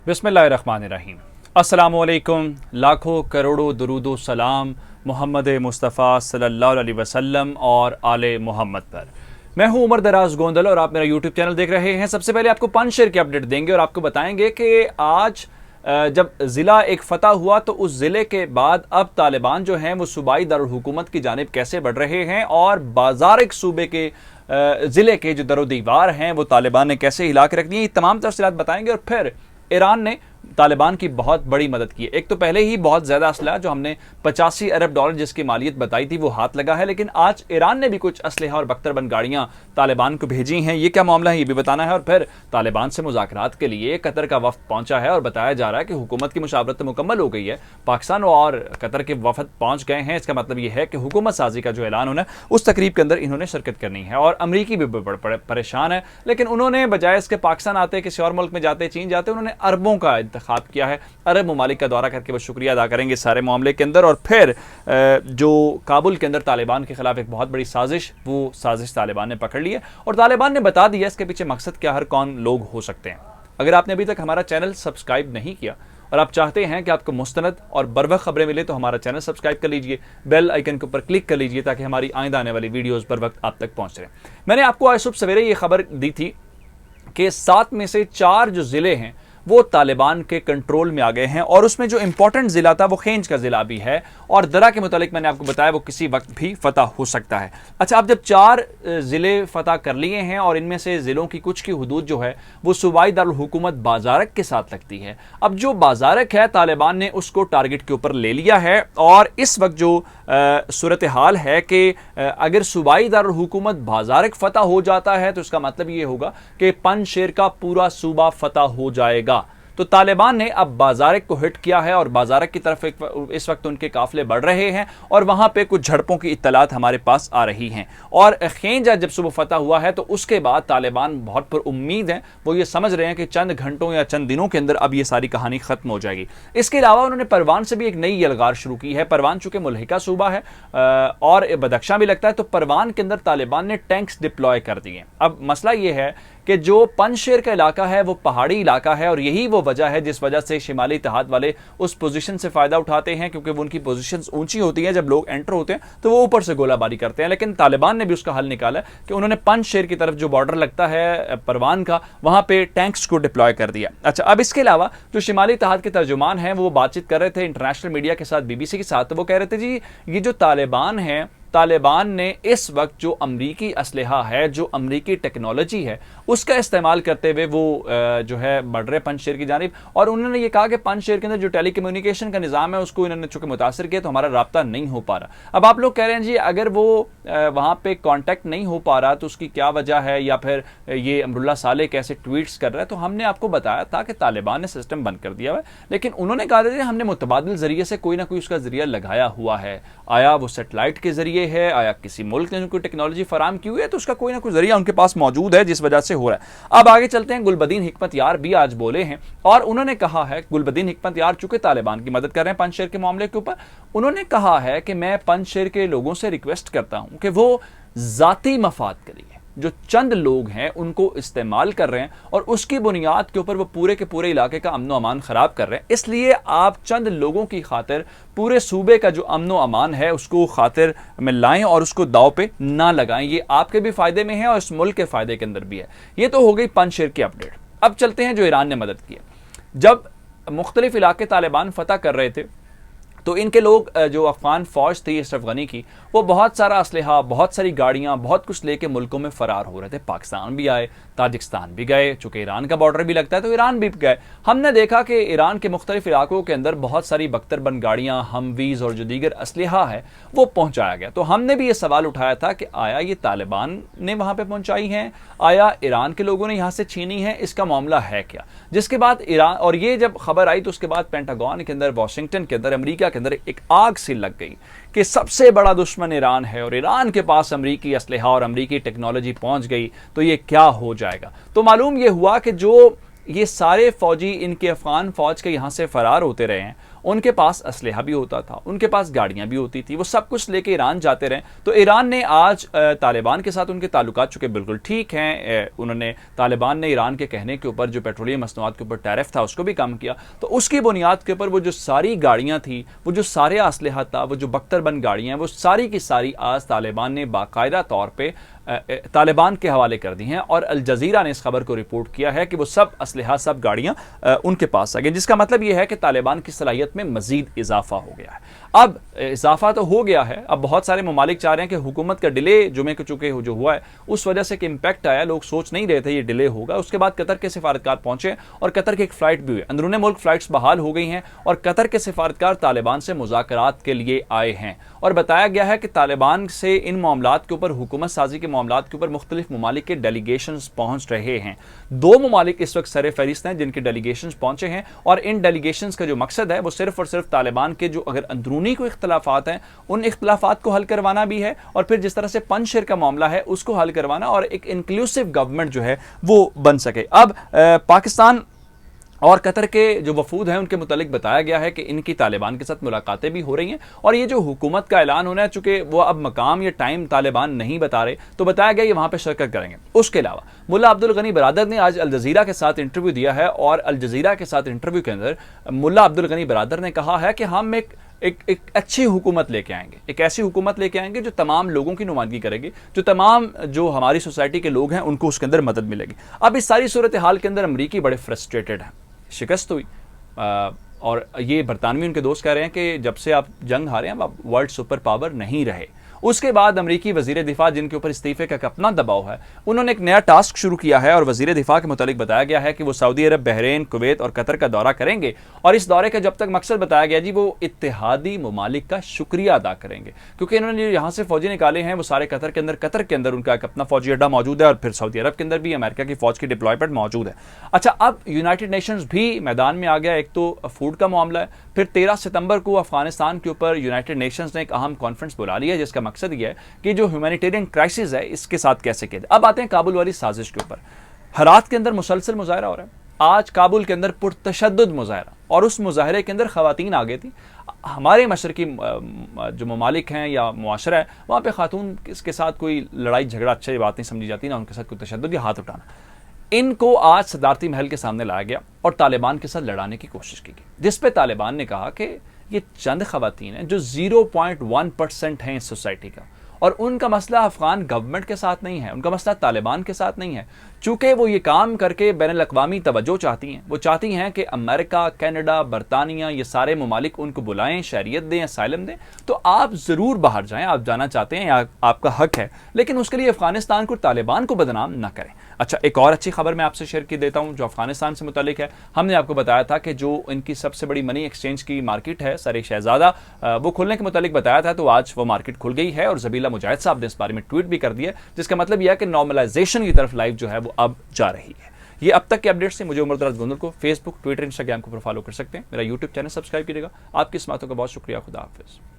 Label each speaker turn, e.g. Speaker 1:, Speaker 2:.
Speaker 1: बिस्मिल्लाहिर्रहमानिर्रहीम। अस्सलामुअलैकुम। लाखों करोड़ों दुरूदो सलाम मोहम्मद मुस्तफ़ा सल्लल्लाहु अलैहि वसल्लम और आले मोहम्मद पर। मैं हूं उमर दराज गोंदल और आप मेरा यूट्यूब चैनल देख रहे हैं। सबसे पहले आपको पंजशेर की अपडेट देंगे और आपको बताएंगे कि आज जब ज़िला एक फ़तह हुआ तो उस ज़िले के बाद अब तालिबान जो हैं वो सूबाई दारुल हुकूमत की जानिब कैसे बढ़ रहे हैं और बाज़ारिक सूबे के ज़िले के जो दरो दीवार हैं वो तालिबान ने कैसे हिला के रख दिए। ये तमाम तफसीलात बताएंगे और फिर ईरान ने तालिबान की बहुत बड़ी मदद की है। एक तो पहले ही बहुत ज़्यादा असलहा जो हमने 85 अरब डॉलर जिसकी मालियत बताई थी वो हाथ लगा है, लेकिन आज ईरान ने भी कुछ असलहा और बख्तरबंद गाड़ियाँ तालिबान को भेजी हैं। ये क्या मामला है ये भी बताना है। और फिर तालिबान से मुज़ाकरात के लिए कतर का वफ़द पहुंचा है और बताया जा रहा है कि हुकूमत की मुशावरत मुकम्मल हो गई है। पाकिस्तान और कतर के वफ़द पहुँच गए हैं। इसका मतलब ये है कि हुकूमत साजी का जो ऐलान होना है उस तकरीब के अंदर इन्होंने शिरकत करनी है। और अमरीकी भी परेशान है, लेकिन उन्होंने बजाय इसके पाकिस्तान आते, किसी और मुल्क में जाते, चीन जाते, उन्होंने अरबों का इंतखाब किया है। अरब ममालिक का दौरा करके वो शुक्रिया अदा करेंगे सारे मामले के अंदर। और फिर जो काबुल के अंदर तालिबान के खिलाफ एक बहुत बड़ी साजिश, वो साजिश तालिबान ने पकड़ ली है और तालिबान ने बता दिया इसके पीछे मकसद क्या, हर कौन लोग हो सकते हैं। अगर आपने अभी तक हमारा चैनल सब्सक्राइब नहीं किया और आप चाहते हैं कि आपको मुस्तनद और बरवक्त खबरें मिले तो हमारा चैनल सब्सक्राइब कर लीजिए, बेल आइकन के ऊपर क्लिक कर लीजिए ताकि हमारी आइंदा आने वाली वीडियोस बर वक्त आप तक पहुंच रहे। मैंने आपको आज सुबह सवेरे ये खबर दी थी कि 7 में से 4 जो ज़िले हैं वो तालिबान के कंट्रोल में आ गए हैं और उसमें जो इंपॉर्टेंट ज़िला था वो खेंज का ज़िला भी है और दरा के मुतालिक मैंने आपको बताया वो किसी वक्त भी फतह हो सकता है। अच्छा, अब जब 4 ज़िले फतह कर लिए हैं और इनमें से ज़िलों की कुछ की हदूद जो है वो सूबाई दारुल हुकूमत बाज़ारक के साथ लगती है। अब जो बाज़ारक है तालिबान ने उसको टारगेट के ऊपर ले लिया है और इस वक्त जो सूरत हाल है कि अगर सूबाई दारुल हुकूमत बाज़ारक फतह हो जाता है तो इसका मतलब ये होगा कि पंजशेर का पूरा सूबा फतह हो जाएगा। तो तालिबान ने अब बाज़ारक को हिट किया है और बाज़ारक की तरफ इस वक्त उनके काफिले बढ़ रहे हैं और वहां पे कुछ झड़पों की इत्तलात हमारे पास आ रही हैं। और खेंजा जब सुबह फतह हुआ है तो उसके बाद तालिबान बहुत पर उम्मीद हैं, वो ये समझ रहे हैं कि चंद घंटों या चंद दिनों के अंदर अब ये सारी कहानी खत्म हो जाएगी। इसके अलावा उन्होंने परवान से भी एक नई यलगार शुरू की है। परवान चूंकि मुल्हिका सूबा है और बदख्शां भी लगता है, तो परवान के अंदर तालिबान ने टैंक्स डिप्लॉय कर दिए। अब मसला ये है कि जो पंजशेर का इलाका है वो पहाड़ी इलाका है और यही वो वजह है जिस वजह से शिमाली इत्तेहाद वाले उस पोजीशन से फायदा उठाते हैं, क्योंकि वो उनकी पोजीशंस ऊंची होती हैं। जब लोग एंटर होते हैं तो वो ऊपर से गोलाबारी करते हैं, लेकिन तालिबान ने भी उसका हल निकाला कि उन्होंने पंजशेर की तरफ जो बॉर्डर लगता है परवान का, वहां पे टैंक्स को डिप्लॉय कर दिया। अच्छा, अब इसके अलावा जो शिमाली इत्तेहाद के तर्जुमान हैं वो बातचीत कर रहे थे इंटरनेशनल मीडिया के साथ, BBC के साथ, तो वो कह रहे थे जी ये जो तालिबान है, तालिबान ने इस वक्त जो अमरीकी असलहा है, जो अमरीकी टेक्नोलॉजी है, उसका इस्तेमाल करते हुए वो जो है बढ़ रहे पंजशेर की जानिब। और उन्होंने ये कहा कि पंजशेर के अंदर जो टेली कम्युनिकेशन का निज़ाम है उसको इन्होंने चूंकि मुतासर किया तो हमारा राब्ता नहीं हो पा रहा। अब आप लोग कह रहे हैं जी अगर वो वहाँ पे कॉन्टैक्ट नहीं हो पा रहा तो उसकी क्या वजह है, या फिर ये अमरुल्लाह साले कैसे ट्वीट्स कर रहा है। तो हमने आपको बताया था कि तालिबान ने सिस्टम बंद कर दिया है, लेकिन उन्होंने कहा था हमने मुतबादिल जरिए से कोई ना कोई उसका जरिया लगाया हुआ है। आया वो सेटेलाइट के जरिए है, आया किसी मुल्क ने उनको टेक्नोलॉजी फराम की हुई है, तो उसका कोई ना कोई जरिया उनके पास मौजूद है जिस वजह से हो रहा है। अब आगे चलते हैं। गुलबदीन हिकमत यार भी आज बोले हैं और उन्होंने कहा है, गुलबदीन हिकमत यार चूंकि तालिबान की मदद कर रहे हैं पंजशेर के मामले के ऊपर, उन्होंने कहा है कि मैं पंजशेर के लोगों से रिक्वेस्ट करता हूं कि वो जाती मफाद के लिए जो चंद लोग हैं उनको इस्तेमाल कर रहे हैं और उसकी बुनियाद के ऊपर वो पूरे के पूरे इलाके का अमनो अमान खराब कर रहे हैं। इसलिए आप चंद लोगों की खातिर पूरे सूबे का जो अमनो अमान है उसको खातिर में लाएं और उसको दाव पे ना लगाएं। ये आपके भी फायदे में है और इस मुल्क के फायदे के अंदर भी है। ये तो हो गई पंजशेर की अपडेट। अब चलते हैं जो ईरान ने मदद की है। जब मुख्तलिफ इलाके तालिबान फतह कर रहे थे तो इनके लोग जो अफगान फौज थी अशरफ गनी की, वो बहुत सारा असलहा, बहुत सारी गाड़ियाँ, बहुत कुछ लेके मुल्कों में फ़रार हो रहे थे। पाकिस्तान भी आए, ताजिकिस्तान भी गए, चूँकि ईरान का बॉर्डर भी लगता है तो ईरान भी गए। हमने देखा कि ईरान के मुख्तलिफ इलाकों के अंदर बहुत सारी बख्तरबंद गाड़ियाँ, हमवीज़ और जो दीगर असलहा है वो पहुँचाया गया। तो हमने भी ये सवाल उठाया था कि आया ये तालिबान ने वहाँ पर पहुँचाई हैं, आया ईरान के लोगों ने यहाँ से छीनी है, इसका मामला है क्या। जिसके बाद ईरान, और ये जब खबर आई तो उसके बाद पेंटागन के अंदर, वाशिंगटन के अंदर, अमेरिका के अंदर एक आग सी लग गई कि सबसे बड़ा दुश्मन ईरान है और ईरान के पास अमरीकी असलहा और अमरीकी टेक्नोलॉजी पहुंच गई तो ये क्या हो जाएगा। तो मालूम ये हुआ कि जो ये सारे फौजी इनके अफगान फौज के यहाँ से फरार होते रहे हैं, उनके पास असलहा भी होता था, उनके पास गाड़ियाँ भी होती थी, वो सब कुछ लेके ईरान जाते रहे। तो ईरान ने आज तालिबान के साथ उनके ताल्लुकात चुके बिल्कुल ठीक हैं, उन्होंने तालिबान ने ईरान के कहने के ऊपर जो पेट्रोलियम मसनूआत के ऊपर टैरिफ था उसको भी कम किया। तो उसकी बुनियाद के ऊपर वो जो सारी गाड़ियाँ थी, वो जो सारे असलहा था, वो जो बख्तरबंद गाड़ियाँ हैं, वो सारी की सारी आज तालिबान ने बाकायदा तौर पर तालिबान के हवाले कर दी हैं। और अल जज़ीरा ने इस खबर को रिपोर्ट किया है कि वो सब असलहा, सब गाड़ियाँ उनके पास आ गई, जिसका मतलब यह है कि तालिबान की सलाहियत में मजीद इजाफा हो गया है। अब इजाफा तो हो गया है, अब बहुत सारे ममालिक चाह रहे हैं कि हुकूमत का डिले जुमे के चुके जो हुआ है उस वजह से कि इम्पैक्ट आया, लोग सोच नहीं रहे थे ये डिले होगा। उसके बाद कतर के सिफारतकार पहुंचे और कतर की एक फ़्लाइट भी हुई, अंदरूनी मुल्क फ़्लाइट्स बहाल हो गई हैं और कतर के सिफारतकार तालिबान से मुज़ाकरात के लिए आए हैं। और बताया गया है कि तालिबान से इन मामलात के ऊपर, हुकूमत साजी के मामलात के ऊपर मुख्तलिफ ममालिक के डेलीगेशंस पहुंच रहे हैं। 2 ममालिक इस वक्त सर फहरिस्त हैं जिनके डेलीगेशंस पहुंचे हैं, और इन डेलीगेशंस का जो मकसद है वो सिर्फ और सिर्फ तालिबान के जो अगर अंदरूनी कोई इख्तलाफात हैं उन इख्तलाफात को हल करवाना भी है, और फिर जिस तरह से पंजशेर का मामला है उसको हल करवाना, और एक इंक्लूसिव गवर्नमेंट जो है वो बन सके। अब पाकिस्तान और कतर के जो वफूद हैं उनके मुतालिक बताया गया है कि इनकी तालिबान के साथ मुलाकातें भी हो रही हैं, और ये जो हुकूमत का ऐलान होना है, चूंकि वो अब मकाम या टाइम तालिबान नहीं बता रहे, तो बताया गया ये वहाँ पे शिरकत करेंगे। उसके अलावा मुल्ला अब्दुल गनी बरादर ने आज अल जज़ीरा के साथ इंटरव्यू दिया है, और अल जज़ीरा के साथ इंटरव्यू के अंदर मुल्ला अब्दुल गनी बरादर ने कहा है कि हम एक अच्छी हुकूमत लेके आएंगे, एक ऐसी हुकूमत लेके आएंगे जो तमाम लोगों की नुमाइंदगी करेगी, जो तमाम जो हमारी सोसाइटी के लोग हैं उनको उसके अंदर मदद मिलेगी। अब इस सारी सूरत हाल के अंदर अमरीकी बड़े फ्रस्ट्रेटेड हैं, शिकस्त हुई, और ये बरतानवी उनके दोस्त कह रहे हैं कि जब से आप जंग हारे हैं आप वर्ल्ड सुपर पावर नहीं रहे। उसके बाद अमरीकी वजीर दिफा, जिनके ऊपर इस्तीफे का अपना दबाव है, उन्होंने एक नया टास्क शुरू किया है, और वजीर दिफा के मुतालिक बताया गया है कि वो सऊदी अरब, बहरीन, कुवैत और कतर का दौरा करेंगे, और इस दौरे का जब तक मकसद बताया गया जी वो इत्तेहादी ममालिक का शुक्रिया अदा करेंगे, क्योंकि इन्होंने यहाँ से फौजी निकाले हैं वो सारे कतर के अंदर उनका एक अपना फौजी अड्डा मौजूद है, और फिर सऊदी अरब के अंदर भी अमेरिका की फौज की डिप्लॉयमेंट मौजूद है। अच्छा, अब यूनाइटेड नेशंस भी मैदान में आ गया। एक तो फूड का मामला है, फिर 13 सितंबर को अफगानिस्तान के ऊपर यूनाइटेड नेशंस ने एक अहम कॉन्फ्रेंस बुला ली है, जिसका मकसद यह है कि जो ह्यूमैनिटेरियन क्राइसिस है इसके साथ कैसे किया। अब आते हैं काबुल वाली साजिश के ऊपर। हरात के अंदर मुसलसल मुजाहरा हो रहा है। आज काबुल के अंदर पुरतशद्दुद मुजाहरा, और उस मुजाहरे के अंदर खवातीन आ गई थी। हमारे मशरकी जो ममालिक हैं या मुआशरा है, वहाँ पे खातून के साथ कोई लड़ाई झगड़ा अच्छी बात नहीं समझी जाती, ना उनके साथ कोई तशद्दुद या हाथ उठाना। इनको आज सदारती महल के सामने लाया गया और तालिबान के साथ लड़ाने की कोशिश की गई, जिस पे तालिबान ने कहा कि ये चंद खवातीन हैं जो 0.1% हैं इस सोसाइटी का, और उनका मसला अफगान गवर्नमेंट के साथ नहीं है, उनका मसला तालिबान के साथ नहीं है। चूंकि वो ये काम करके बैनुल-अक़वामी तवज्जो चाहती हैं, वो चाहती हैं कि अमेरिका, कनाडा, बरतानिया, ये सारे ममालिक उनको बुलाएं, शहरियत दें, असाइलम दें, तो आप ज़रूर बाहर जाएं, आप जाना चाहते हैं या आपका हक है, लेकिन उसके लिए अफगानिस्तान को, तालिबान को बदनाम ना करें। अच्छा, एक और अच्छी खबर मैं आपसे शेयर कर देता हूँ जो अफगानिस्तान से मुतालिक है। हमने आपको बताया था कि जो इनकी सबसे बड़ी मनी एक्सचेंज की मार्केट है सर शहजादा, वो खुलने के मुतालिक बताया था, तो आज वो मार्केट खुल गई है, और ज़बीला मुजाहिद साहब ने इस बारे में ट्वीट भी कर दिया, जिसका मतलब यह है कि नॉर्मलाइजेशन की तरफ लाइफ जो है वो अब जा रही है। ये अब तक के अपडेट्स से मुझे उमर दराज गोंदल को फेसबुक, ट्विटर, इंस्टाग्राम को फॉलो कर सकते हैं। मेरा यूट्यूब चैनल सब्सक्राइब कीजिएगा। आपकी इस बातों का बहुत शुक्रिया। खुदा हाफिज़।